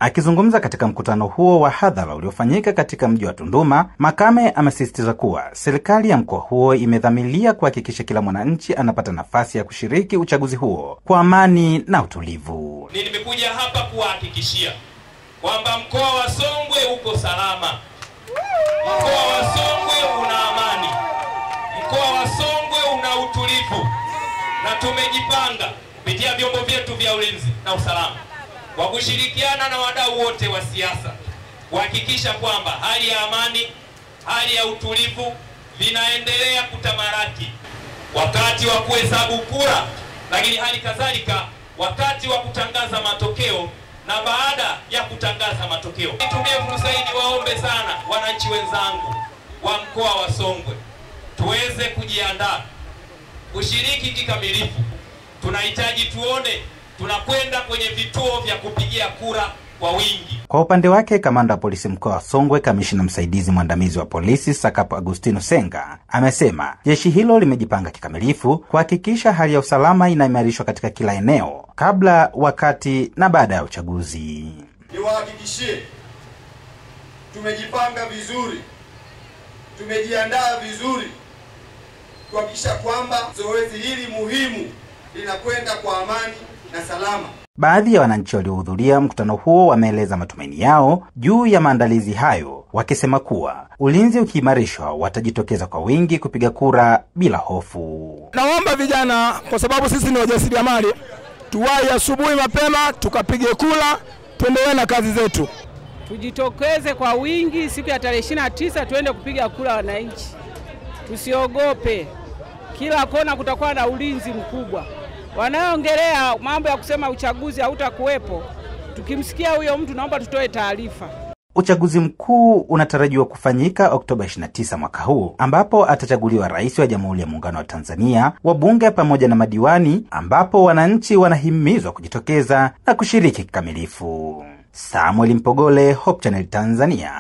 Akizungumza katika mkutano huo wa hadhara uliofanyika katika mji wa Tunduma, Makame amesisitiza kuwa serikali ya mkoa huo imedhamiria kuhakikisha kila mwananchi anapata nafasi ya kushiriki uchaguzi huo kwa amani na utulivu. Nimekuja hapa kuwahakikishia kwamba mkoa wa Songwe uko salama. Mkoa wa Songwe una amani. Mkoa wa Songwe una utulivu. Na tumejipanga kupitia vyombo vyetu vya ulinzi na usalama kwa kushirikiana na wadau wote wa siasa kuhakikisha kwamba hali ya amani, hali ya utulivu vinaendelea kutamaraki wakati wa kuhesabu kura, lakini hali kadhalika wakati wa kutangaza matokeo na baada ya kutangaza matokeo. Nitumie fursa hii niwaombe sana wananchi wenzangu wa mkoa wa Songwe tuweze kujiandaa kushiriki kikamilifu. Tunahitaji tuone tunakwenda kwenye vituo vya kupigia kura kwa wingi. Kwa upande wake, kamanda wa polisi mkoa wa Songwe, kamishna msaidizi mwandamizi wa polisi Sakapo Agustino Senga, amesema jeshi hilo limejipanga kikamilifu kuhakikisha hali ya usalama inaimarishwa katika kila eneo kabla, wakati na baada ya uchaguzi. Niwahakikishie tumejipanga vizuri, tumejiandaa vizuri kuhakikisha kwamba zoezi hili muhimu linakwenda kwa amani na salama. Baadhi ya wananchi waliohudhuria mkutano huo wameeleza matumaini yao juu ya maandalizi hayo, wakisema kuwa ulinzi ukiimarishwa watajitokeza kwa wingi kupiga kura bila hofu. Naomba vijana, kwa sababu sisi ni wajasiriamali, tuwahi asubuhi mapema tukapige kura, tuendelee na kazi zetu. Tujitokeze kwa wingi siku ya tarehe 29 tuende kupiga kura wananchi. Tusiogope. Kila kona kutakuwa na ulinzi mkubwa. Wanaongelea mambo ya kusema uchaguzi hautakuwepo, tukimsikia huyo mtu naomba tutoe taarifa. Uchaguzi mkuu unatarajiwa kufanyika Oktoba 29 mwaka huu, ambapo atachaguliwa rais wa Jamhuri ya Muungano wa Tanzania, wabunge pamoja na madiwani, ambapo wananchi wanahimizwa kujitokeza na kushiriki kikamilifu. Samuel Mpogole, Hope Channel Tanzania.